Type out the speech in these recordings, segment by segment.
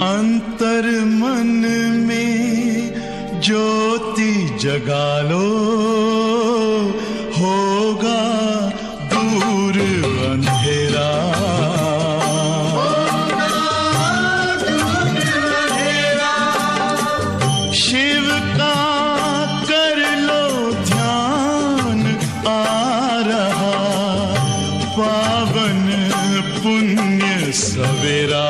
अंतर मन में ज्योति जगा लो, होगा दूर अंधेरा। शिव का कर लो ध्यान, आ रहा पावन पुण्य सवेरा।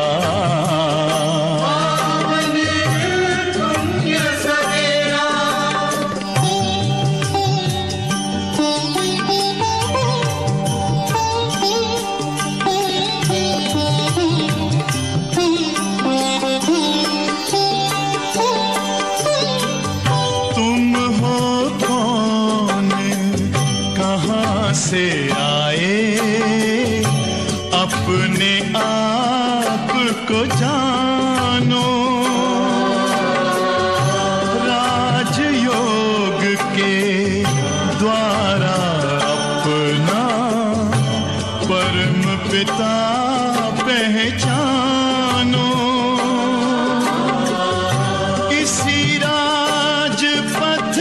से आए अपने आप को जानो, राजयोग के द्वारा अपना परम पिता पहचानो। इसी राजपथ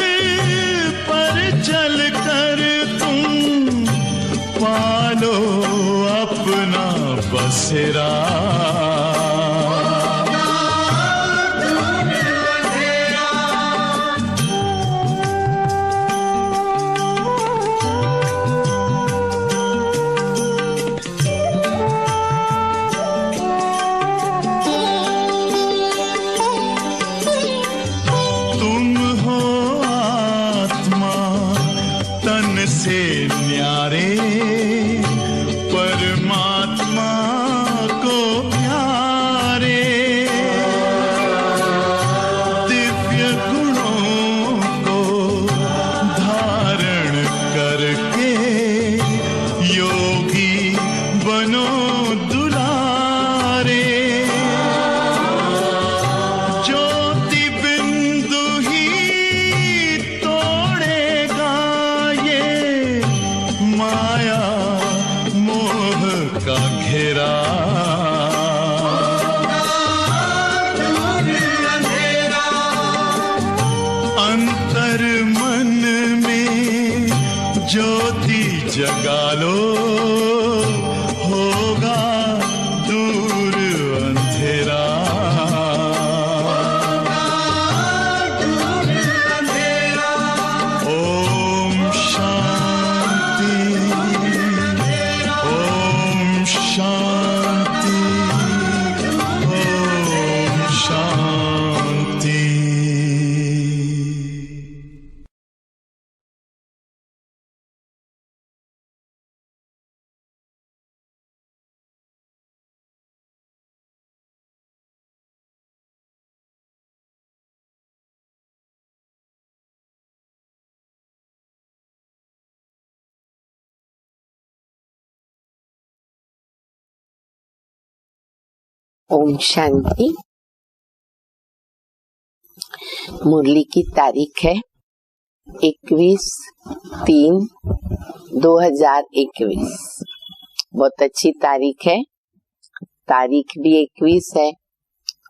पर चलकर पालो अपना बसेरा। तुम हो आत्मा तन से न्यारे, परमात्मा को प्यारे। दिव्य गुणों को धारण करके योगी बनो दुलारे। ज्योति बिंदु ही तोड़ेगा ये माया मोह का घेरा। अंतर मन में ज्योति जगा लो, होगा दूर अंधेरा। ओम शांति, ओम शांति, ओम शांति। ओम शांति। मुरली की तारीख है 21/3/2021। बहुत अच्छी तारीख है। तारीख भी 21 है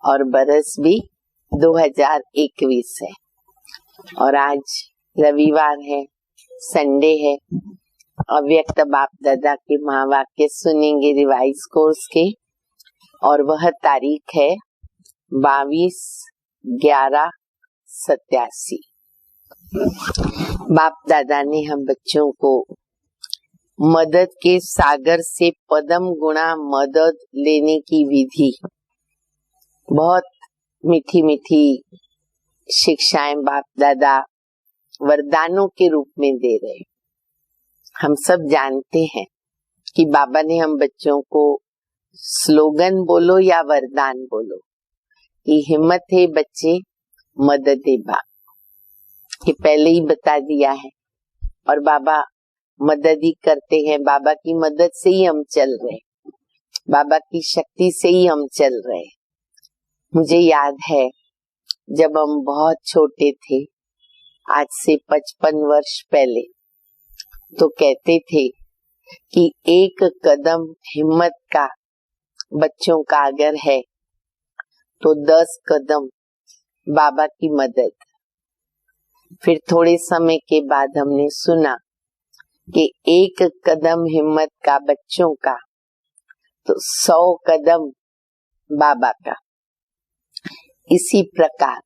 और बरस भी 2021 है। और आज रविवार है, संडे है। अव्यक्त बाप दादा के महावाक्य सुनेंगे रिवाइज कोर्स के, और वह तारीख है 22/11/87। बाप दादा ने हम बच्चों को मदद के सागर से पदम गुणा मदद लेने की विधि, बहुत मीठी मीठी शिक्षाएं बाप दादा वरदानों के रूप में दे रहे। हम सब जानते हैं कि बाबा ने हम बच्चों को स्लोगन बोलो या वरदान बोलो, ये हिम्मत है बच्चे, मदद है बाप, ये पहले ही बता दिया है। और बाबा मदद ही करते हैं, बाबा की मदद से ही हम चल रहे, बाबा की शक्ति से ही हम चल रहे। मुझे याद है जब हम बहुत छोटे थे, आज से 55 वर्ष पहले, तो कहते थे कि एक कदम हिम्मत का बच्चों का अगर है तो 10 कदम बाबा की मदद। फिर थोड़े समय के बाद हमने सुना कि 1 कदम हिम्मत का बच्चों का तो 100 कदम बाबा का। इसी प्रकार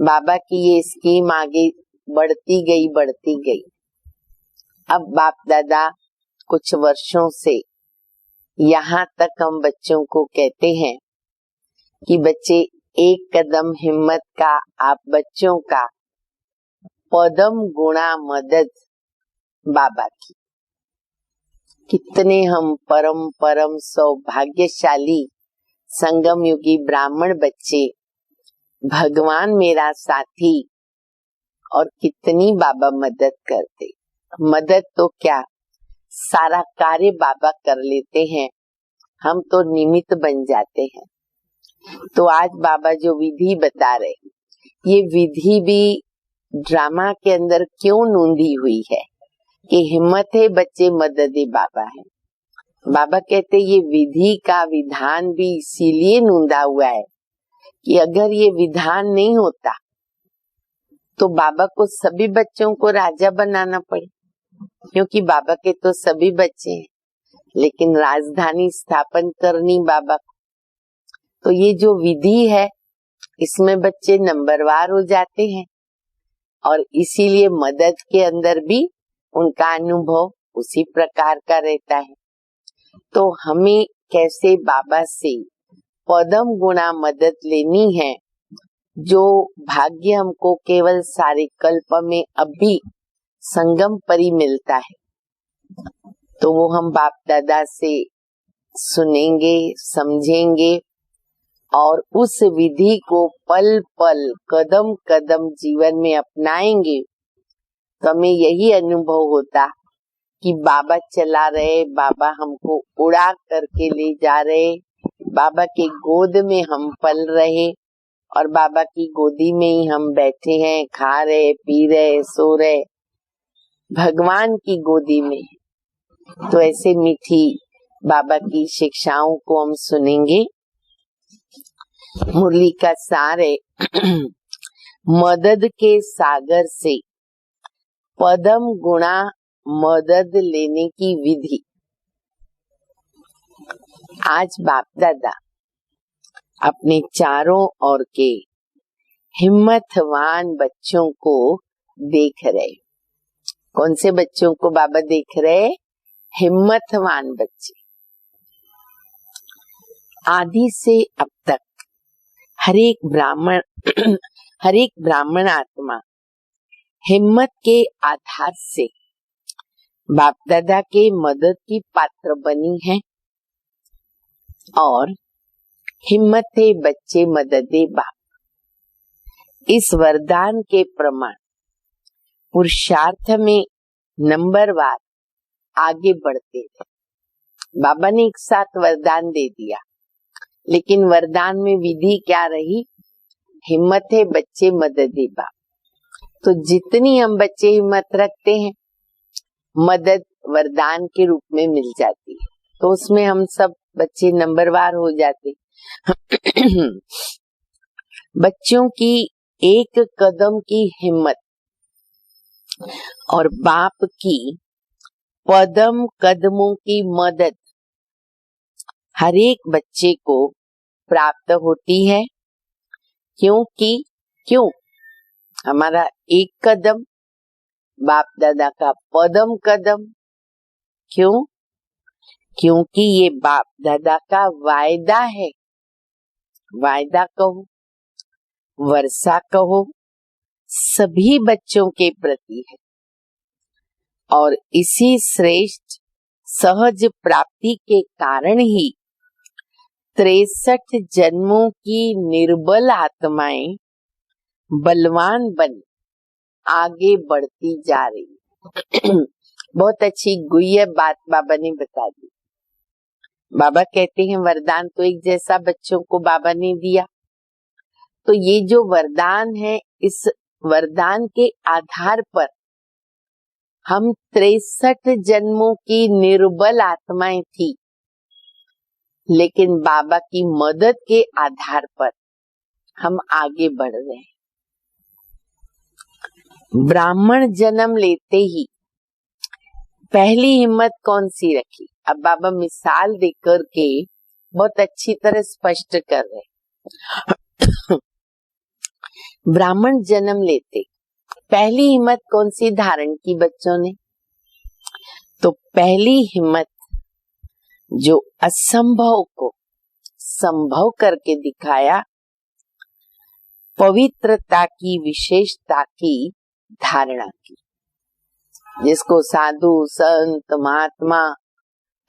बाबा की ये स्कीम आगे बढ़ती गई। अब बाप दादा कुछ वर्षों से यहाँ तक हम बच्चों को कहते हैं कि बच्चे 1 कदम हिम्मत का आप बच्चों का पदम गुणा मदद बाबा की। कितने हम परम सौभाग्यशाली संगम युगी ब्राह्मण बच्चे, भगवान मेरा साथी, और कितनी बाबा मदद करते। मदद तो क्या, सारा कार्य बाबा कर लेते हैं, हम तो निमित्त बन जाते हैं। तो आज बाबा जो विधि बता रहे, ये विधि भी ड्रामा के अंदर क्यों नूंदी हुई है कि हिम्मत है बच्चे मदद बाबा है। बाबा कहते ये विधि का विधान भी इसीलिए नूंदा हुआ है कि अगर ये विधान नहीं होता तो बाबा को सभी बच्चों को राजा बनाना पड़े, क्योंकि बाबा के तो सभी बच्चे हैं, लेकिन राजधानी स्थापन करनी बाबा को। तो ये जो विधि है इसमें बच्चे नंबरवार हो जाते हैं, और इसीलिए मदद के अंदर भी उनका अनुभव उसी प्रकार का रहता है। तो हमें कैसे बाबा से पदम गुणा मदद लेनी है, जो भाग्य हमको केवल सारे कल्प में अभी संगम परी मिलता है, तो वो हम बाप दादा से सुनेंगे, समझेंगे, और उस विधि को पल पल कदम कदम जीवन में अपनाएंगे, तो हमें यही अनुभव होता कि बाबा चला रहे, बाबा हमको उड़ा करके ले जा रहे, बाबा के गोद में हम पल रहे, और बाबा की गोदी में ही हम बैठे हैं, खा रहे, पी रहे, सो रहे, भगवान की गोदी में। तो ऐसे मीठी बाबा की शिक्षाओं को हम सुनेंगे। मुरली का सार है मदद के सागर से पदम गुणा मदद लेने की विधि। आज बाप दादा अपने चारों ओर के हिम्मतवान बच्चों को देख रहे। कौन से बच्चों को बाबा देख रहे? हिम्मतवान बच्चे। आदि से अब तक हर एक ब्राह्मण आत्मा हिम्मत के आधार से बाप दादा के मदद की पात्र बनी है, और हिम्मते बच्चे मददे बाप। इस वरदान के प्रमाण पुरुषार्थ में नंबरवार आगे बढ़ते थे। बाबा ने एक साथ वरदान दे दिया, लेकिन वरदान में विधि क्या रही? हिम्मत है बच्चे मददे बाप। तो जितनी हम बच्चे हिम्मत रखते हैं, मदद वरदान के रूप में मिल जाती है, तो उसमें हम सब बच्चे नंबरवार हो जाते। बच्चों की 1 कदम की हिम्मत और बाप की पदम कदमों की मदद हर एक बच्चे को प्राप्त होती है। क्यों हमारा 1 कदम बाप दादा का पदम कदम। क्योंकि ये बाप दादा का वायदा है। वायदा कहो, वर्षा कहो, सभी बच्चों के प्रति है, और इसी श्रेष्ठ सहज प्राप्ति के कारण ही 63 जन्मों की निर्बल आत्माएं बलवान बन आगे बढ़ती जा रही। बहुत अच्छी गुह्य बात बाबा ने बता दी। बाबा कहते हैं वरदान तो एक जैसा बच्चों को बाबा ने दिया, तो ये जो वरदान है, इस वरदान के आधार पर हम 63 जन्मों की निर्बल आत्माएं थी, लेकिन बाबा की मदद के आधार पर हम आगे बढ़ रहे हैं। ब्राह्मण जन्म लेते ही पहली हिम्मत कौन सी रखी? अब बाबा मिसाल देकर के बहुत अच्छी तरह स्पष्ट कर रहे। ब्राह्मण जन्म लेते पहली हिम्मत कौन सी धारण की बच्चों ने? तो पहली हिम्मत जो असंभव को संभव करके दिखाया, पवित्रता की विशेषता की धारणा की, जिसको साधु संत महात्मा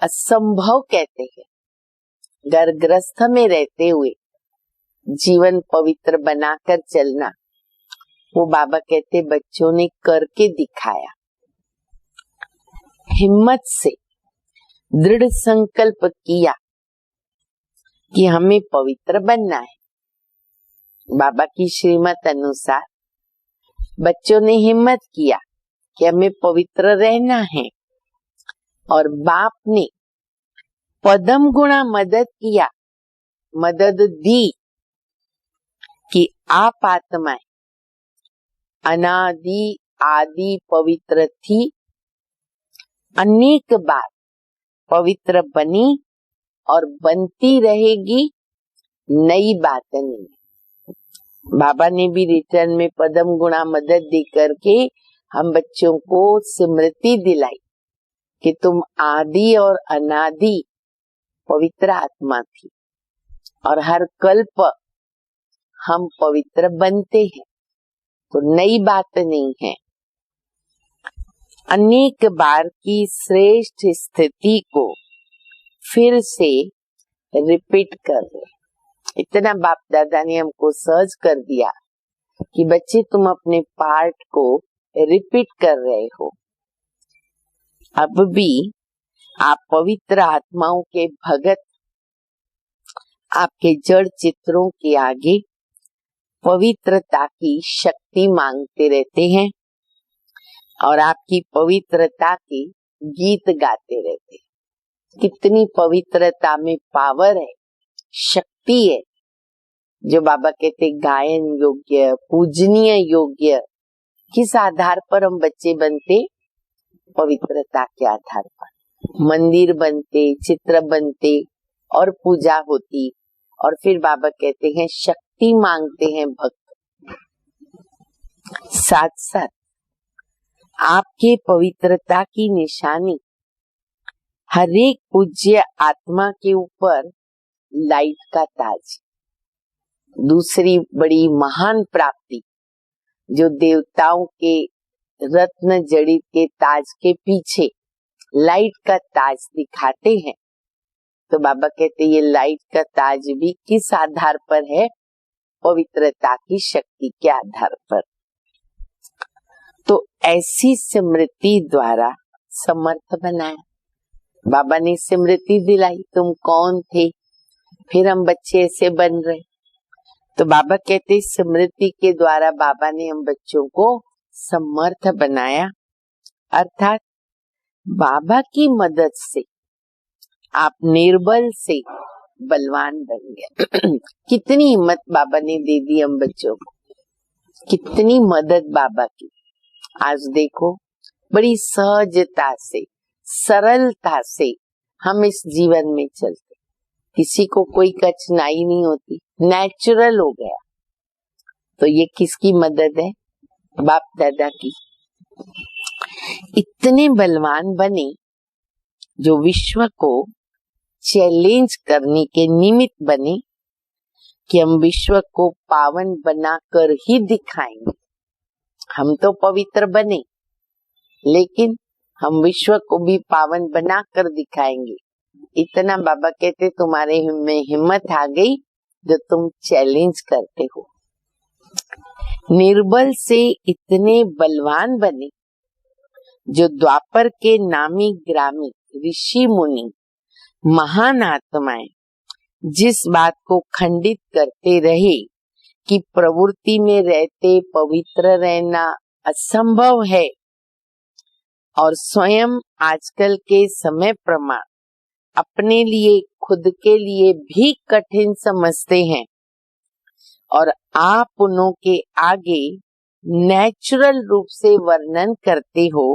असंभव कहते हैं। गर्भगृहस्थ में रहते हुए जीवन पवित्र बनाकर चलना, वो बाबा कहते बच्चों ने करके दिखाया। हिम्मत से दृढ़ संकल्प किया कि हमें पवित्र बनना है। बाबा की श्रीमत अनुसार बच्चों ने हिम्मत किया कि हमें पवित्र रहना है, और बाप ने पदम गुणा मदद किया, मदद दी कि आप आत्माएं अनादि आदि पवित्र थी, अनेक बार पवित्र बनी और बनती रहेगी, नई बात नहीं। बाबा ने भी रिटर्न में पदम गुणा मदद दे करके हम बच्चों को स्मृति दिलाई कि तुम आदि और अनादि पवित्र आत्मा थी, और हर कल्प हम पवित्र बनते हैं, तो नई बात नहीं है। अनेक बार की श्रेष्ठ स्थिति को फिर से रिपीट कर रहे। इतना बाप दादा ने हमको सहज कर दिया कि बच्चे तुम अपने पार्ट को रिपीट कर रहे हो। अब भी आप पवित्र आत्माओं के भगत आपके जड़ चित्रों के आगे पवित्रता की शक्ति मांगते रहते हैं, और आपकी पवित्रता के गीत गाते रहते हैं। कितनी पवित्रता में पावर है, शक्ति है, जो बाबा कहते गायन योग्य, पूजनीय योग्य। किस आधार पर हम बच्चे बनते? पवित्रता के आधार पर। मंदिर बनते, चित्र बनते और पूजा होती, और फिर बाबा कहते हैं शक्ति मांगते हैं भक्त। साथ साथ आपके पवित्रता की निशानी हर एक पूज्य आत्मा के ऊपर लाइट का ताज। दूसरी बड़ी महान प्राप्ति जो देवताओं के रत्न जड़ित के ताज के पीछे लाइट का ताज दिखाते हैं, तो बाबा कहते ये लाइट का ताज भी किस आधार पर है? पवित्रता की शक्ति के आधार पर। तो ऐसी स्मृति द्वारा समर्थ बनाया। बाबा ने स्मृति दिलाई तुम कौन थे, फिर हम बच्चे ऐसे बन रहे। तो बाबा कहते स्मृति के द्वारा बाबा ने हम बच्चों को समर्थ बनाया, अर्थात बाबा की मदद से आप निर्बल से बलवान बन गए। कितनी हिम्मत बाबा ने दे दी हम बच्चों को, कितनी मदद बाबा की। आज देखो बड़ी सहजता से, सरलता से हम इस जीवन में चलते, किसी को कोई कठिनाई नहीं होती, नेचुरल हो गया। तो ये किसकी मदद है? बाप दादा की। इतने बलवान बने जो विश्व को चैलेंज करने के निमित्त बने कि हम विश्व को पावन बनाकर ही दिखाएंगे। हम तो पवित्र बने, लेकिन हम विश्व को भी पावन बनाकर दिखाएंगे। इतना बाबा कहते तुम्हारे में हिम्मत आ गई जो तुम चैलेंज करते हो। निर्बल से इतने बलवान बने जो द्वापर के नामी ग्रामी ऋषि मुनि महान आत्माएं जिस बात को खंडित करते रहे कि प्रवृत्ति में रहते पवित्र रहना असंभव है, और स्वयं आजकल के समय प्रमाण अपने लिए खुद के लिए भी कठिन समझते हैं, और आप उन्हों के आगे नेचुरल रूप से वर्णन करते हो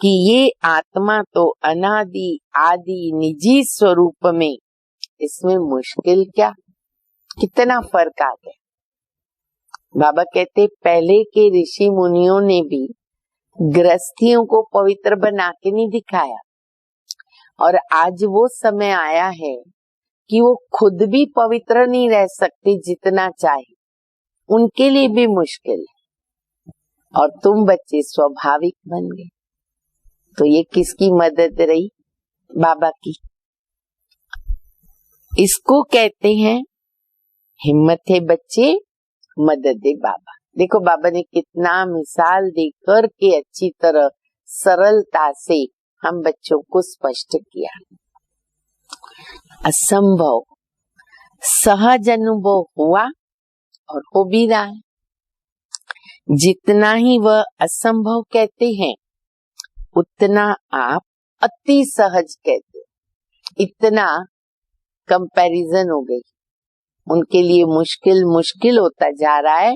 कि ये आत्मा तो अनादि आदि निजी स्वरूप में, इसमें मुश्किल क्या, कितना फर्क आ गया। बाबा कहते पहले के ऋषि मुनियों ने भी गृहस्थियों को पवित्र बना के नहीं दिखाया, और आज वो समय आया है कि वो खुद भी पवित्र नहीं रह सकते जितना चाहे, उनके लिए भी मुश्किल है, और तुम बच्चे स्वाभाविक बन गए। तो ये किसकी मदद रही? बाबा की। इसको कहते हैं हिम्मत है बच्चे, मदद दे बाबा। देखो बाबा ने कितना मिसाल देकर के अच्छी तरह सरलता से हम बच्चों को स्पष्ट किया। असंभव सहज अनुभव हुआ और हो भी रहा है। जितना ही वह असंभव कहते हैं उतना आप अति सहज कहते हो। इतना कंपैरिजन हो गई, उनके लिए मुश्किल मुश्किल होता जा रहा है,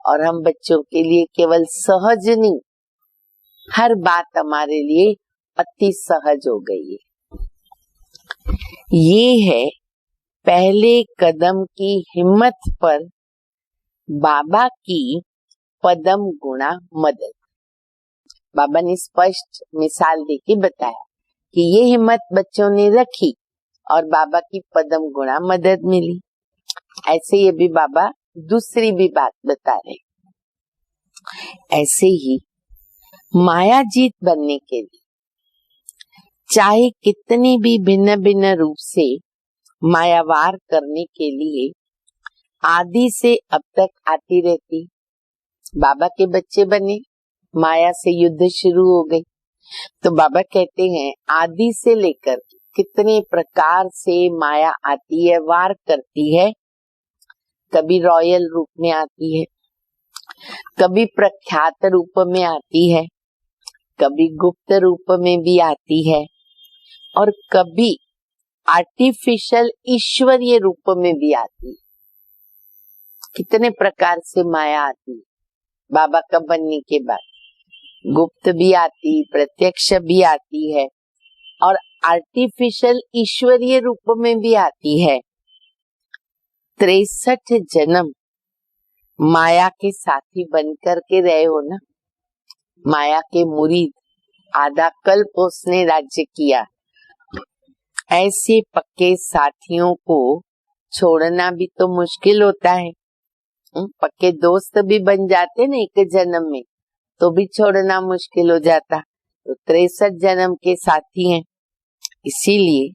और हम बच्चों के लिए केवल सहज नहीं, हर बात हमारे लिए अति सहज हो गई है। ये है पहले कदम की हिम्मत पर बाबा की पदम गुणा मदद। बाबा ने स्पष्ट मिसाल देके बताया कि ये हिम्मत बच्चों ने रखी और बाबा की पदम गुणा मदद मिली। ऐसे ही अभी बाबा दूसरी भी बात बता रहे। ऐसे ही माया जीत बनने के लिए चाहे कितनी भी भिन्न भिन्न रूप से मायावार करने के लिए आदि से अब तक आती रहती। बाबा के बच्चे बने, माया से युद्ध शुरू हो गई। तो बाबा कहते हैं आदि से लेकर कितने प्रकार से माया आती है, वार करती है। कभी रॉयल रूप में आती है, कभी प्रख्यात रूप में आती है, कभी गुप्त रूप में भी आती है, और कभी आर्टिफिशियल ईश्वरीय रूप में भी आती है। कितने प्रकार से माया आती है बाबा का बनने के बाद। गुप्त भी आती, प्रत्यक्ष भी आती है, और आर्टिफिशियल ईश्वरीय रूप में भी आती है। 63 जन्म माया के साथी बनकर के रहे हो ना, माया के मुरीद। आधा कल्प उसने राज्य किया। ऐसे पक्के साथियों को छोड़ना भी तो मुश्किल होता है। पक्के दोस्त भी बन जाते ना एक जन्म में, तो भी छोड़ना मुश्किल हो जाता। तो 63 जन्म के साथी हैं, इसीलिए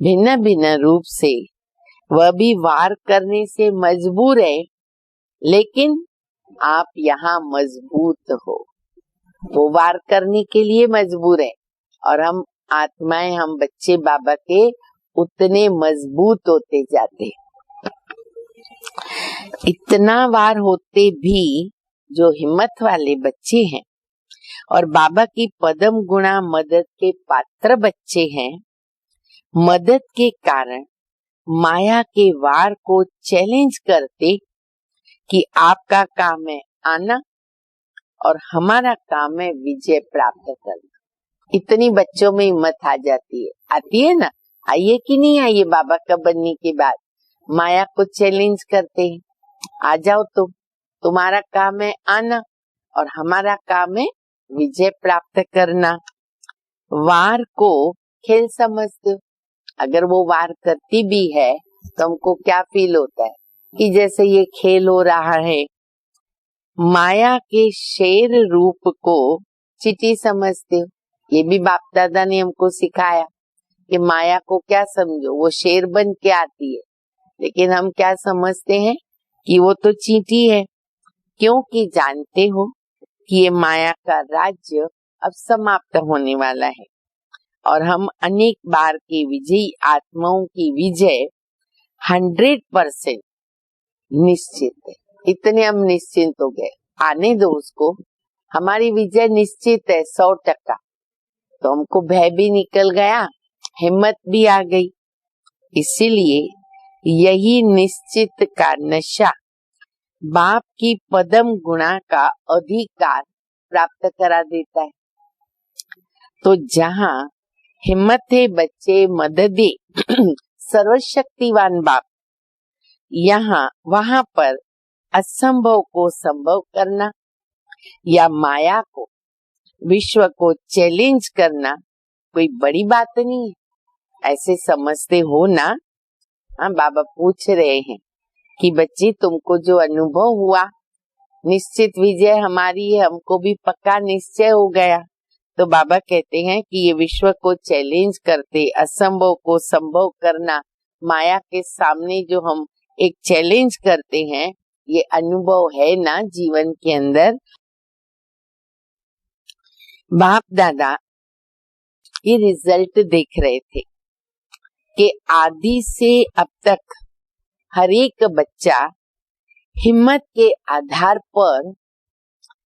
भिन्न भिन्न रूप से वह भी वार करने से मजबूर है, लेकिन आप यहाँ मजबूत हो। वो वार करने के लिए मजबूर है, और हम आत्माएं, हम बच्चे बाबा के उतने मजबूत होते जाते। इतना वार होते भी जो हिम्मत वाले बच्चे हैं और बाबा की पदम गुणा मदद के पात्र बच्चे हैं, मदद के कारण माया के वार को चैलेंज करते कि आपका काम है आना और हमारा काम है विजय प्राप्त करना। इतनी बच्चों में हिम्मत आ जाती है, आती है ना? आइए कि नहीं आइए? बाबा का बनने के बाद माया को चैलेंज करते हैं, आ जाओ तुम, तुम्हारा काम है आना और हमारा काम है विजय प्राप्त करना। वार को खेल समझते हो। अगर वो वार करती भी है तो हमको क्या फील होता है कि जैसे ये खेल हो रहा है। माया के शेर रूप को चींटी समझते हो। ये भी बाप दादा ने हमको सिखाया कि माया को क्या समझो, वो शेर बन के आती है, लेकिन हम क्या समझते हैं कि वो तो चींटी है, क्योंकि जानते हो कि ये माया का राज्य अब समाप्त होने वाला है और हम अनेक बार की विजयी आत्माओं की विजय 100% निश्चित है। इतने हम निश्चिंत हो गए, आने दो उसको, हमारी विजय निश्चित है 100%। तो हमको भय भी निकल गया, हिम्मत भी आ गई। इसीलिए यही निश्चित का नशा बाप की पदम गुणा का अधिकार प्राप्त करा देता है। तो जहाँ हिम्मत है बच्चे मददे सर्वशक्तिवान बाप, यहाँ वहां पर असंभव को संभव करना या माया को, विश्व को चैलेंज करना कोई बड़ी बात नहीं है। ऐसे समझते हो ना? हाँ, बाबा पूछ रहे हैं कि बच्चे तुमको जो अनुभव हुआ, निश्चित विजय हमारी है, हमको भी पक्का निश्चय हो गया। तो बाबा कहते हैं कि ये विश्व को चैलेंज करते, असंभव को संभव करना, माया के सामने जो हम एक चैलेंज करते हैं, ये अनुभव है ना जीवन के अंदर। बाप दादा ये रिजल्ट देख रहे थे कि आदि से अब तक हर एक बच्चा हिम्मत के आधार पर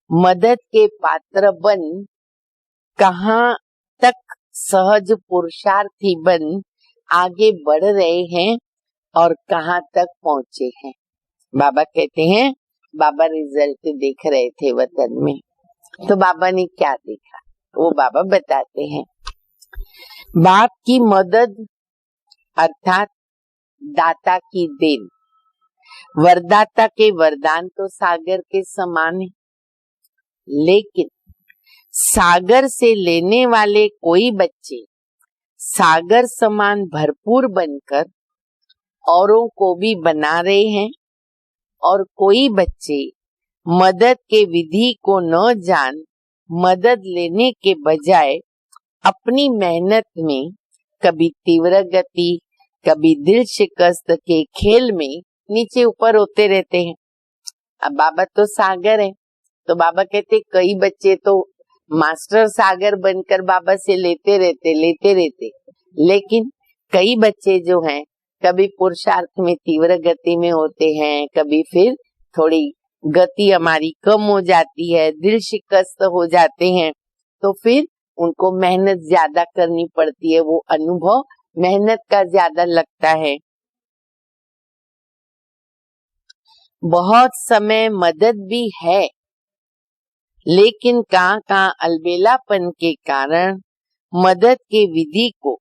मदद के पात्र बन कहाँ तक सहज पुरुषार्थी बन आगे बढ़ रहे हैं और कहाँ तक पहुँचे हैं। बाबा कहते हैं, बाबा रिजल्ट देख रहे थे वतन में। तो बाबा ने क्या देखा वो बाबा बताते हैं। बाप की मदद अर्थात दाता की देन, वरदाता के वरदान तो सागर के समान है, लेकिन सागर से लेने वाले कोई बच्चे सागर समान भरपूर बनकर औरों को भी बना रहे हैं, और कोई बच्चे मदद के विधि को न जान मदद लेने के बजाय अपनी मेहनत में कभी तीव्र गति, कभी दिल शिकस्त के खेल में नीचे ऊपर होते रहते हैं। अब बाबा तो सागर है, तो बाबा कहते कई बच्चे तो मास्टर सागर बनकर बाबा से लेते रहते, लेकिन कई बच्चे जो हैं कभी पुरुषार्थ में तीव्र गति में होते हैं, कभी फिर थोड़ी गति हमारी कम हो जाती है, दिल शिकस्त हो जाते हैं, तो फिर उनको मेहनत ज्यादा करनी पड़ती है, वो अनुभव मेहनत का ज्यादा लगता है। बहुत समय मदद भी है, लेकिन कहाँ अलबेलापन के कारण मदद के विधि को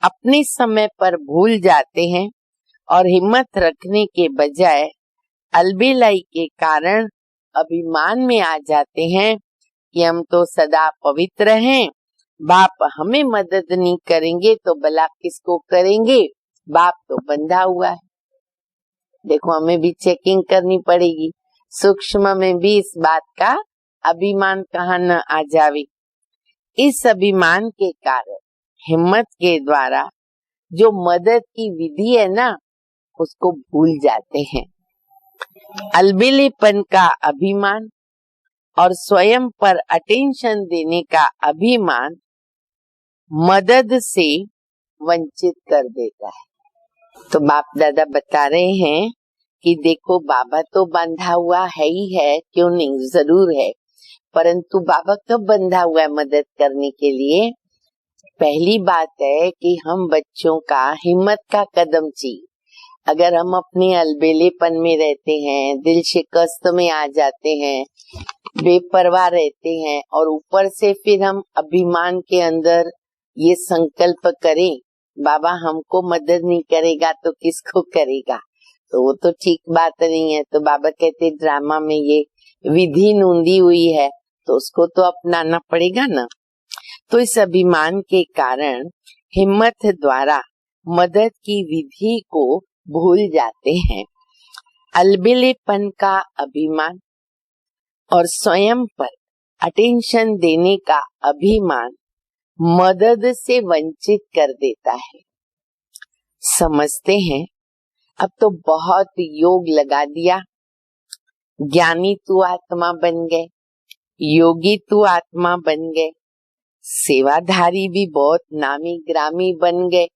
अपने समय पर भूल जाते हैं और हिम्मत रखने के बजाय अलबेलाई के कारण अभिमान में आ जाते हैं कि हम तो सदा पवित्र हैं, बाप हमें मदद नहीं करेंगे तो भला किसको करेंगे, बाप तो बंधा हुआ है। देखो हमें भी चेकिंग करनी पड़ेगी, सूक्ष्म में भी इस बात का अभिमान कहाँ न आ जावे। इस अभिमान के कारण हिम्मत के द्वारा जो मदद की विधि है ना, उसको भूल जाते हैं। अलबेलेपन का अभिमान और स्वयं पर अटेंशन देने का अभिमान मदद से वंचित कर देता है। तो बाप दादा बता रहे हैं कि देखो बाबा तो बंधा हुआ है ही है, क्यों नहीं, जरूर है, परंतु बाबा कब बंधा हुआ है मदद करने के लिए? पहली बात है कि हम बच्चों का हिम्मत का कदम चाहिए। अगर हम अपने अलबेलेपन में रहते हैं, दिल शिकस्त में आ जाते हैं, बेपरवाह रहते हैं और ऊपर से फिर हम अभिमान के अंदर ये संकल्प करें बाबा हमको मदद नहीं करेगा तो किसको करेगा, तो वो तो ठीक बात नहीं है। तो बाबा कहते ड्रामा में ये विधि नूंदी हुई है तो उसको तो अपनाना पड़ेगा ना। तो इस अभिमान के कारण हिम्मत द्वारा मदद की विधि को भूल जाते हैं। अलबेलेपन का अभिमान और स्वयं पर अटेंशन देने का अभिमान मदद से वंचित कर देता है। समझते हैं? अब तो बहुत योग लगा दिया, ज्ञानी तू आत्मा बन गए, योगी तू आत्मा बन गए, सेवाधारी भी बहुत नामी ग्रामी बन गए,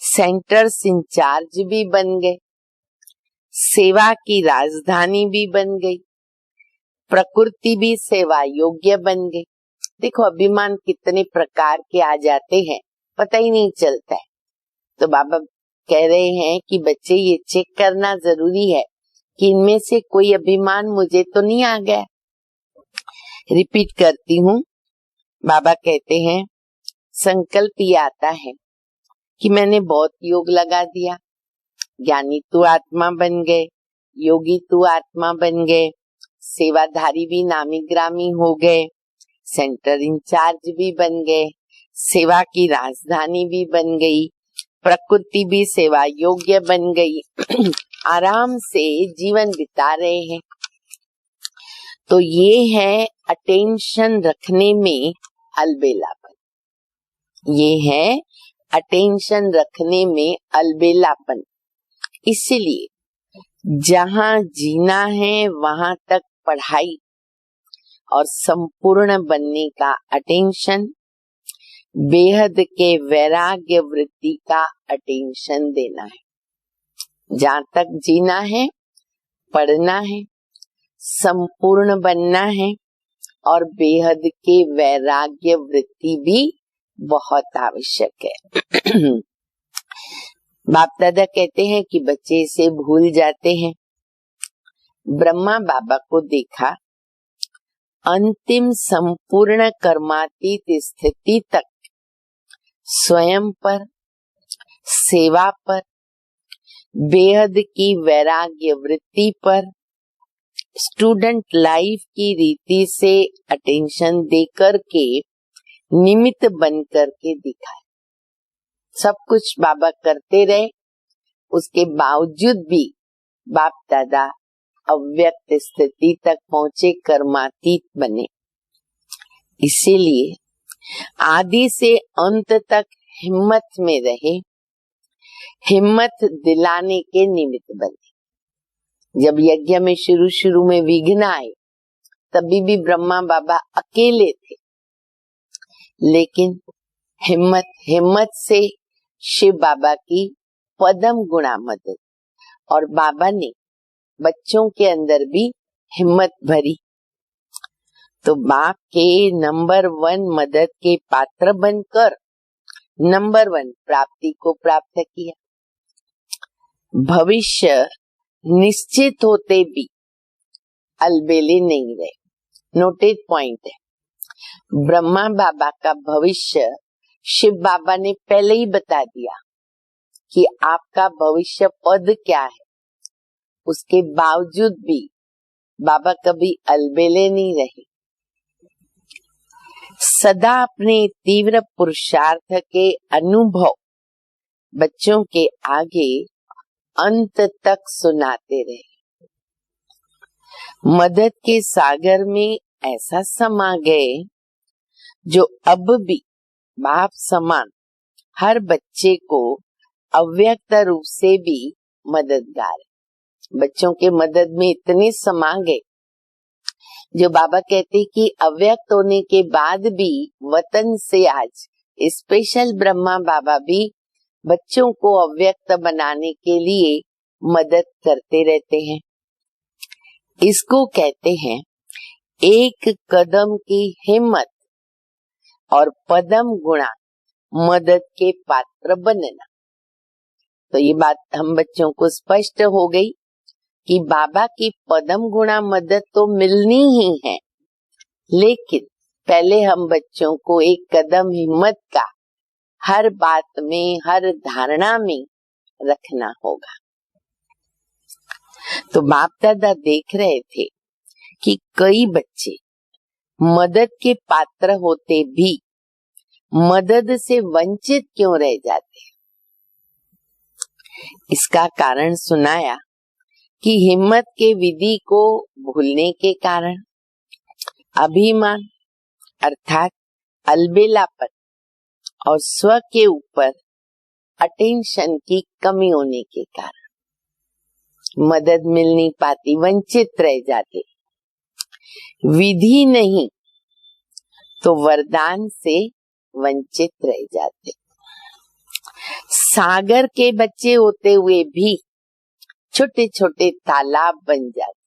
सेंटर्स इंचार्ज भी बन गए, सेवा की राजधानी भी बन गई, प्रकृति भी सेवा योग्य बन गई। देखो अभिमान कितने प्रकार के आ जाते हैं, पता ही नहीं चलता है। तो बाबा कह रहे हैं कि बच्चे ये चेक करना जरूरी है कि इनमें से कोई अभिमान मुझे तो नहीं आ गया। रिपीट करती हूँ। बाबा कहते हैं संकल्प ये आता है कि मैंने बहुत योग लगा दिया, ज्ञानी तू आत्मा बन गए, योगी तू आत्मा बन गए, सेवाधारी भी नामी ग्रामी हो गए, सेंटर इंचार्ज भी बन गए, सेवा की राजधानी भी बन गई, प्रकृति भी सेवा योग्य बन गई, आराम से जीवन बिता रहे हैं। तो ये है अटेंशन रखने में अलबेलापन, ये है अटेंशन रखने में अलबेलापन। इसलिए जहाँ जीना है वहां तक पढ़ाई और संपूर्ण बनने का अटेंशन, बेहद के वैराग्य वृत्ति का अटेंशन देना है। जहाँ तक जीना है, पढ़ना है, संपूर्ण बनना है और बेहद के वैराग्य वृत्ति भी बहुत आवश्यक है। बाप दादा कहते हैं कि बच्चे इसे भूल जाते हैं। ब्रह्मा बाबा को देखा, अंतिम संपूर्ण कर्मातीत स्थिति तक स्वयं पर, सेवा पर, बेहद की वैराग्य वृत्ति पर, स्टूडेंट लाइफ की रीति से अटेंशन देकर के निमित्त बन करके दिखाए। सब कुछ बाबा करते रहे, उसके बावजूद भी बाप दादा अव्यक्त स्थिति तक पहुंचे, कर्मातीत बने। इसीलिए आदि से अंत तक हिम्मत में रहे, हिम्मत दिलाने के निमित्त बने। जब यज्ञ में शुरू में विघ्न आए तभी भी ब्रह्मा बाबा अकेले थे, लेकिन हिम्मत से शिव बाबा की पदम गुणा मदद, और बाबा ने बच्चों के अंदर भी हिम्मत भरी। तो बाप के नंबर 1 मदद के पात्र बनकर नंबर 1 प्राप्ति को प्राप्त किया। भविष्य निश्चित होते भी अलबेले नहीं रहे। नोटेड पॉइंट है, ब्रह्मा बाबा का भविष्य शिव बाबा ने पहले ही बता दिया कि आपका भविष्य पद क्या है। उसके बावजूद भी बाबा कभी अलबेले नहीं रहे। सदा अपने तीव्र पुरुषार्थ के अनुभव बच्चों के आगे अंत तक सुनाते रहे। मदद के सागर में ऐसा समा गए जो अब भी बाप समान हर बच्चे को अव्यक्त रूप से भी मददगार है। बच्चों के मदद में इतने समा गए जो बाबा कहते कि अव्यक्त होने के बाद भी वतन से आज स्पेशल ब्रह्मा बाबा भी बच्चों को अव्यक्त बनाने के लिए मदद करते रहते हैं। इसको कहते हैं एक कदम की हिम्मत और पदम गुणा मदद के पात्र बनना। तो ये बात हम बच्चों को स्पष्ट हो गई कि बाबा की पदम गुणा मदद तो मिलनी ही है, लेकिन पहले हम बच्चों को एक कदम हिम्मत का हर बात में, हर धारणा में रखना होगा। तो बाप दादा देख रहे थे कि कई बच्चे मदद के पात्र होते भी मदद से वंचित क्यों रह जाते हैं। इसका कारण सुनाया कि हिम्मत के विधि को भूलने के कारण, अभिमान अर्थात अलबेलापन और स्व के ऊपर अटेंशन की कमी होने के कारण मदद मिल नहीं पाती, वंचित रह जाते। विधि नहीं तो वरदान से वंचित रह जाते। सागर के बच्चे होते हुए भी छोटे छोटे तालाब बन जाते।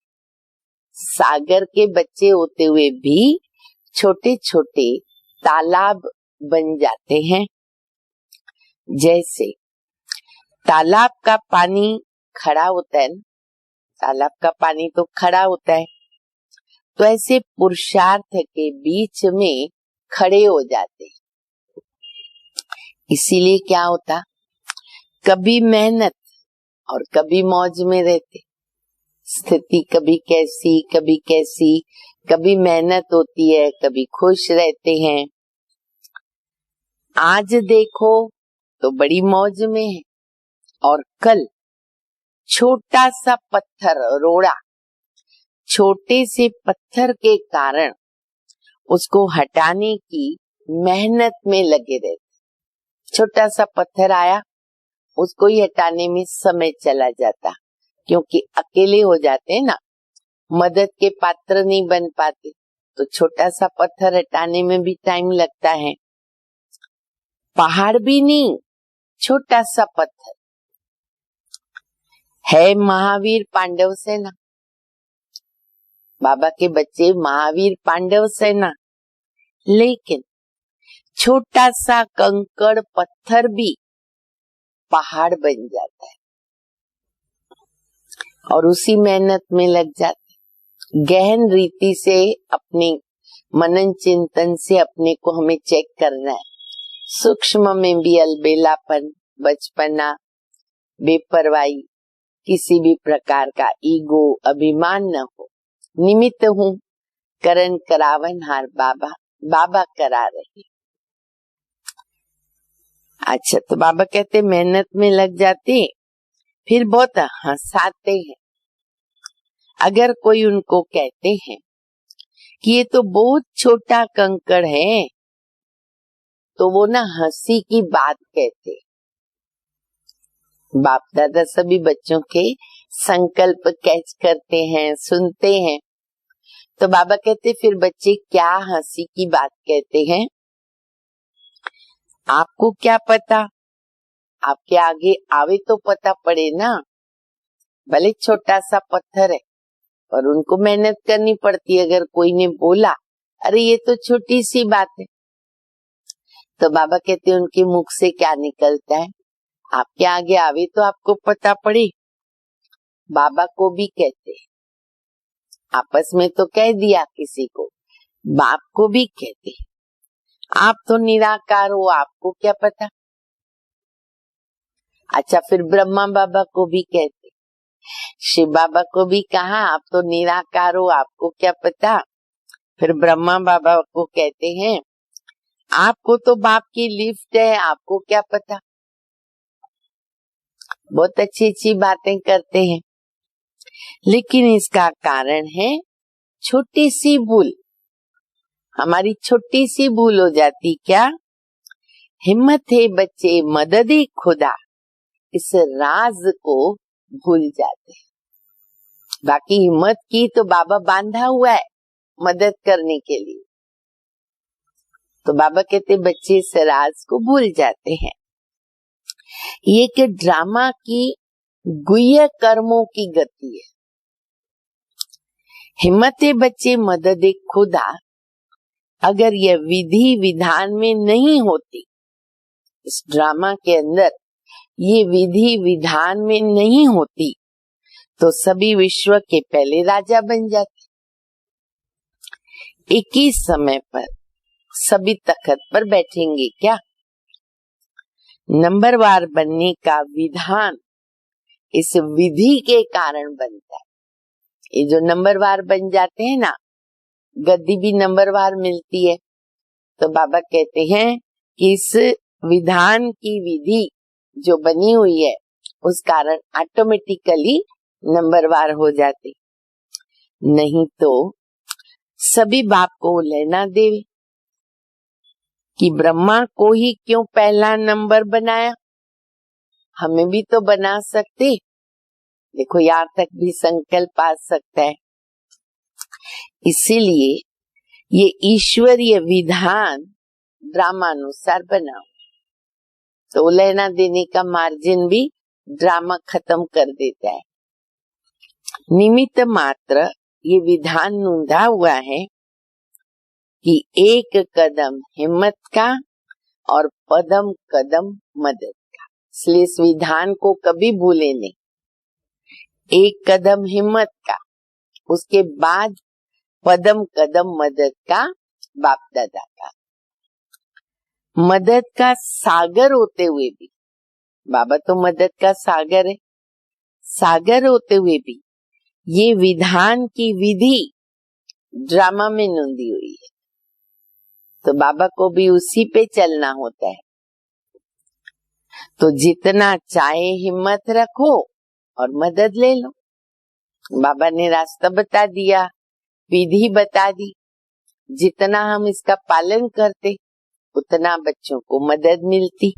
सागर के बच्चे होते हुए भी छोटे छोटे तालाब बन जाते हैं। जैसे तालाब का पानी खड़ा होता है ना, तालाब का पानी तो खड़ा होता है, तो ऐसे पुरुषार्थ के बीच में खड़े हो जाते हैं। इसीलिए क्या होता, कभी मेहनत और कभी मौज में रहते, स्थिति कभी कैसी, कभी मेहनत होती है, कभी खुश रहते हैं। आज देखो तो बड़ी मौज में है, और कल छोटा सा पत्थर रोड़ा, छोटे से पत्थर के कारण उसको हटाने की मेहनत में लगे रहते। छोटा सा पत्थर आया, उसको ही हटाने में समय चला जाता, क्योंकि अकेले हो जाते हैं ना, मदद के पात्र नहीं बन पाते, तो छोटा सा पत्थर हटाने में भी टाइम लगता है। पहाड़ भी नहीं, छोटा सा पत्थर है। महावीर पांडव सेना, बाबा के बच्चे महावीर पांडव सेना, लेकिन छोटा सा कंकड़ पत्थर भी पहाड़ बन जाता है, और उसी मेहनत में लग जाते। गहन रीति से अपने मनन चिंतन से अपने को हमें चेक करना है। सूक्ष्म में भी अलबेलापन, बचपना, बेपरवाही, किसी भी प्रकार का ईगो, अभिमान न हो। निमित्त हूँ, करन करावन हार बाबा, बाबा करा रहे। अच्छा, तो बाबा कहते मेहनत में लग जाते, फिर बहुत हंसाते हैं। अगर कोई उनको कहते हैं कि ये तो बहुत छोटा कंकड़ है, तो वो ना हंसी की बात कहते। बाप दादा सभी बच्चों के संकल्प कैच करते हैं, सुनते हैं। तो बाबा कहते फिर बच्चे क्या हंसी की बात कहते हैं, आपको क्या पता, आपके आगे आवे तो पता पड़े ना। भले छोटा सा पत्थर है, और उनको मेहनत करनी पड़ती है। अगर कोई ने बोला अरे ये तो छोटी सी बात है, तो बाबा कहते उनके मुख से क्या निकलता है, आपके आगे आवे तो आपको पता पड़े। बाबा को भी कहते, आपस में तो कह दिया किसी को, बाप को भी कहते, आप तो निराकार हो, आपको क्या पता। अच्छा, फिर ब्रह्मा बाबा को भी कहते, शिव बाबा को भी कहा आप तो निराकार हो, आपको क्या पता। फिर ब्रह्मा बाबा को कहते हैं आपको तो बाप की लिफ्ट है, आपको क्या पता। बहुत अच्छी अच्छी बातें करते हैं, लेकिन इसका कारण है छोटी सी भूल। हमारी छोटी सी भूल हो जाती, क्या हिम्मत है बच्चे मदद खुदा, इस राज को भूल जाते हैं। बाकी हिम्मत की तो बाबा बांधा हुआ है मदद करने के लिए, तो बाबा कहते बच्चे इस राज को भूल जाते हैं। ये कि ड्रामा की गुह्य कर्मों की गति है। हिम्मत बच्चे मदद खुदा अगर यह विधि विधान में नहीं होती, इस ड्रामा के अंदर ये विधि विधान में नहीं होती, तो सभी विश्व के पहले राजा बन जाते। एक ही समय पर सभी तख्त पर बैठेंगे क्या। नंबरवार बनने का विधान इस विधि के कारण बनता है। ये जो नंबरवार बन जाते हैं ना, गद्दी भी नंबरवार मिलती है, तो बाबा कहते हैं कि इस विधान की विधि जो बनी हुई है उस कारण ऑटोमेटिकली नंबरवार हो जाते। नहीं तो सभी बाप को लेना देवे कि ब्रह्मा को ही क्यों पहला नंबर बनाया, हमें भी तो बना सकते। देखो यहाँ तक भी संकल्प आ सकता है। इसीलिए ये ईश्वरीय विधान ड्रामानुसार बना, तो लेना देने का मार्जिन भी ड्रामा खत्म कर देता है। निमित्त मात्र ये विधान नूंधा हुआ है कि एक कदम हिम्मत का और पदम कदम मदद का। इसलिए इस विधान को कभी भूले नहीं। एक कदम हिम्मत का, उसके बाद पदम कदम मदद का, बाप दादा का। मदद का सागर होते हुए भी, बाबा तो मदद का सागर है, सागर होते हुए भी ये विधान की विधि ड्रामा में नोंदी हुई है, तो बाबा को भी उसी पे चलना होता है। तो जितना चाहे हिम्मत रखो और मदद ले लो। बाबा ने रास्ता बता दिया, विधि बता दी, जितना हम इसका पालन करते उतना बच्चों को मदद मिलती।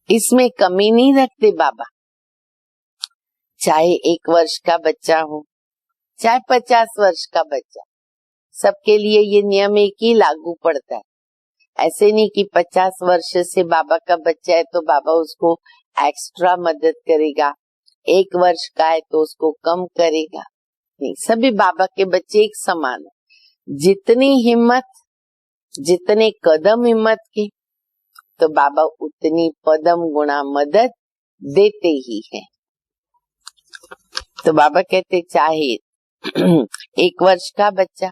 इसमें कमी नहीं रखते बाबा, चाहे 1 वर्ष का बच्चा हो चाहे 50 वर्ष का बच्चा, सबके लिए ये नियम एक ही लागू पड़ता है। ऐसे नहीं कि 50 वर्ष से बाबा का बच्चा है तो बाबा उसको एक्स्ट्रा मदद करेगा, 1 वर्ष का है तो उसको कम करेगा। नहीं, सभी बाबा के बच्चे एक समान है। जितनी हिम्मत, जितने कदम हिम्मत के, तो बाबा उतनी पदम गुणा मदद देते ही हैं। तो बाबा कहते चाहे 1 वर्ष का बच्चा,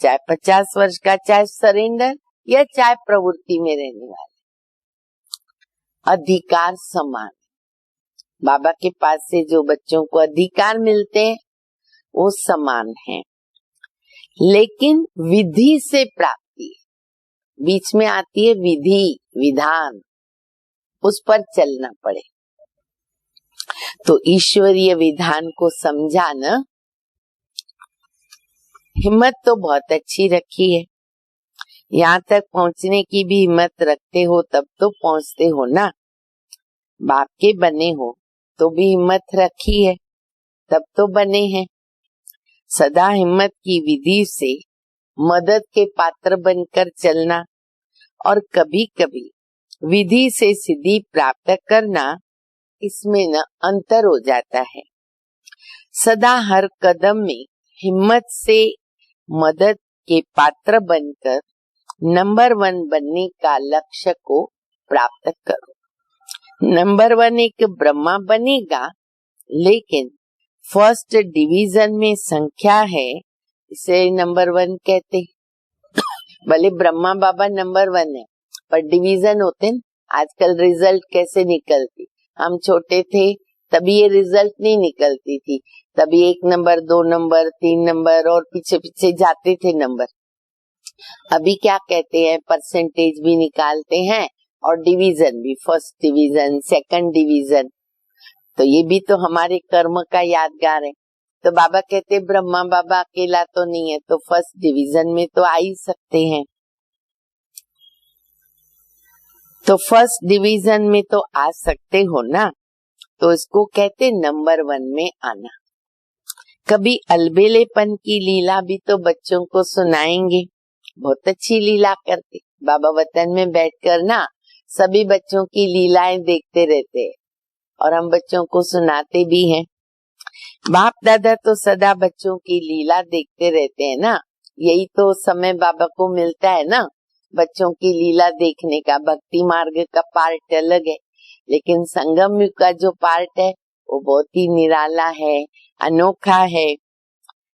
चाहे 50 वर्ष का, चाहे सरेंडर या चाहे प्रवृत्ति में रहने वाले, अधिकार समान। बाबा के पास से जो बच्चों को अधिकार मिलते हैं वो समान है, लेकिन विधि से प्राप्ति है। बीच में आती है विधि, विधान, उस पर चलना पड़े। तो ईश्वरीय विधान को समझा न, हिम्मत तो बहुत अच्छी रखी है, यहाँ तक पहुँचने की भी हिम्मत रखते हो तब तो पहुँचते हो ना। बाप के बने हो तो भी हिम्मत रखी है, तब तो बने हैं। सदा हिम्मत की विधि से मदद के पात्र बनकर चलना और कभी कभी विधि से सिद्धि प्राप्त करना, इसमें न अंतर हो जाता है। सदा हर कदम में हिम्मत से मदद के पात्र बनकर नंबर 1 बनने का लक्ष्य को प्राप्त करो। नंबर 1 एक ब्रह्मा बनेगा, लेकिन फर्स्ट डिवीजन में संख्या है, इसे नंबर 1 कहते। भले ब्रह्मा बाबा नंबर 1 है, पर डिवीजन होते न। आजकल रिजल्ट कैसे निकलती, हम छोटे थे तभी ये रिजल्ट नहीं निकलती थी, तभी 1 नंबर, 2 नंबर, 3 नंबर और पीछे पीछे जाते थे नंबर। अभी क्या कहते हैं, परसेंटेज भी निकालते हैं और डिवीजन भी, फर्स्ट डिवीजन, सेकंड डिवीजन। तो ये भी तो हमारे कर्म का यादगार है। तो बाबा कहते ब्रह्मा बाबा अकेला तो नहीं है, तो फर्स्ट डिवीजन में तो आ ही सकते हैं। तो फर्स्ट डिवीजन में तो आ सकते हो ना, तो इसको कहते नंबर 1 में आना। कभी अलबेलेपन की लीला भी तो बच्चों को सुनाएंगे, बहुत अच्छी लीला करते। बाबा वतन में बैठकर ना सभी बच्चों की लीलाएं देखते रहते हैं और हम बच्चों को सुनाते भी हैं। बाप दादा तो सदा बच्चों की लीला देखते रहते हैं ना, यही तो समय बाबा को मिलता है ना, बच्चों की लीला देखने का। भक्ति मार्ग का पार्ट अलग है, लेकिन संगम युग का जो पार्ट है वो बहुत ही निराला है, अनोखा है।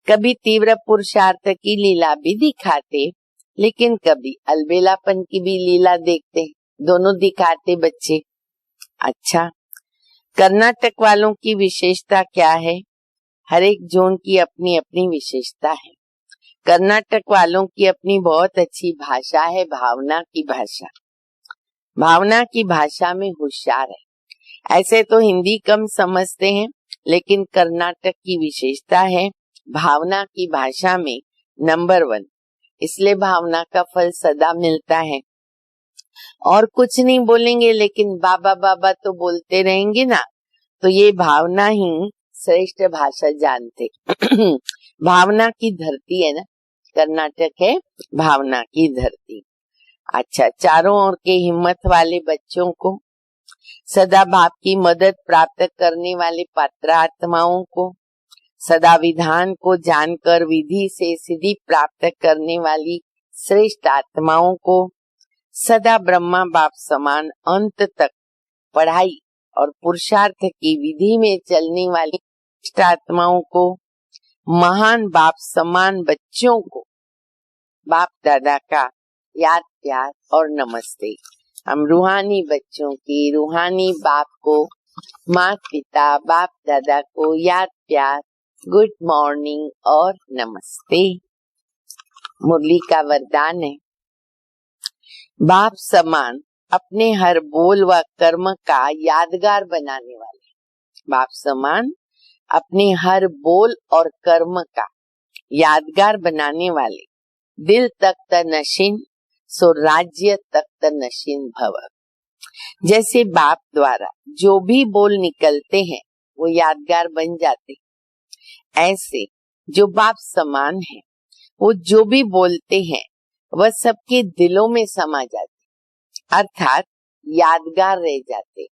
कभी तीव्र पुरुषार्थ की लीला भी दिखाते, लेकिन कभी अलबेलापन की भी लीला देखते, दोनों दिखाते बच्चे। अच्छा, कर्नाटक वालों की विशेषता क्या है? हर एक जोन की अपनी अपनी विशेषता है। कर्नाटक वालों की अपनी बहुत अच्छी भाषा है, भावना की भाषा। भावना की भाषा में होशियार है। ऐसे तो हिंदी कम समझते हैं, लेकिन कर्नाटक की विशेषता है भावना की भाषा में नंबर 1, इसलिए भावना का फल सदा मिलता है। और कुछ नहीं बोलेंगे, लेकिन बाबा बाबा तो बोलते रहेंगे ना, तो ये भावना ही श्रेष्ठ भाषा जानते। भावना की धरती है ना, कर्नाटक है भावना की धरती। अच्छा, चारों ओर के हिम्मत वाले बच्चों को, सदा बाप की मदद प्राप्त करने वाले पात्र आत्माओं को, सदा विधान को जानकर विधि से सिद्धि प्राप्त करने वाली श्रेष्ठ आत्माओं को, सदा ब्रह्मा बाप समान अंत तक पढ़ाई और पुरुषार्थ की विधि में चलने वाली दुष्ट आत्माओं को, महान बाप समान बच्चों को बाप दादा का याद प्यार और नमस्ते। हम रूहानी बच्चों की रूहानी बाप को, माता पिता बाप दादा को याद प्यार, गुड मॉर्निंग और नमस्ते। मुरली का वरदान है, बाप समान अपने हर बोल व कर्म का यादगार बनाने वाले। बाप समान अपने हर बोल और कर्म का यादगार बनाने वाले। दिल तख्त नशीन सो राज्य तख्त नशीन भव। जैसे बाप द्वारा जो भी बोल निकलते हैं वो यादगार बन जाते, ऐसे जो बाप समान है वो जो भी बोलते हैं वह सबके दिलों में समा जाते, अर्थात यादगार रह जाते।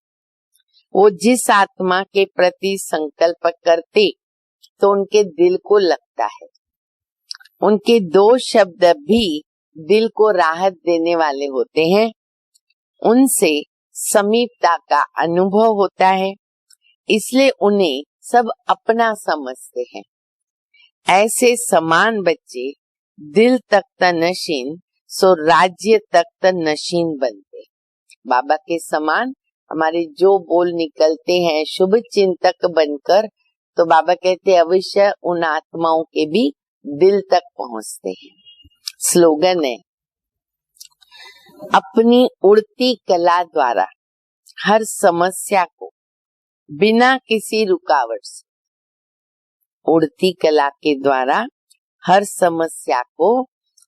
वो जिस आत्मा के प्रति संकल्प करते तो उनके दिल को लगता है। उनके दो शब्द भी दिल को राहत देने वाले होते हैं। उनसे समीपता का अनुभव होता है, इसलिए उन्हें सब अपना समझते हैं। ऐसे समान बच्चे दिल तख्त नशीन सो राज्य तख्त नशीन बनते। बाबा के समान हमारे जो बोल निकलते हैं शुभ चिंतक बनकर, तो बाबा कहते अवश्य उन आत्माओं के भी दिल तक पहुंचते हैं। स्लोगन है, अपनी उड़ती कला द्वारा हर समस्या को बिना किसी रुकावट से, उड़ती कला के द्वारा हर समस्या को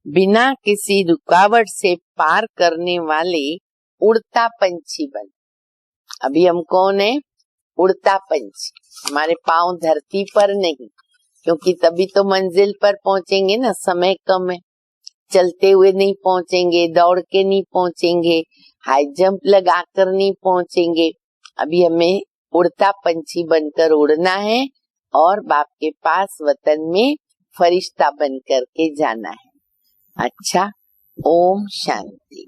बिना किसी रुकावट से पार करने वाले उड़ता पंछी बन। अभी हम कौन है? उड़ता पंछी। हमारे पांव धरती पर नहीं, क्योंकि तभी तो मंजिल पर पहुंचेंगे ना। समय कम है, चलते हुए नहीं पहुंचेंगे, दौड़ के नहीं पहुंचेंगे, हाई जंप लगाकर नहीं पहुंचेंगे। अभी हमें उड़ता पंछी बनकर उड़ना है और बाप के पास वतन में फरिश्ता बनकर के जाना है। अच्छा, ओम शांति।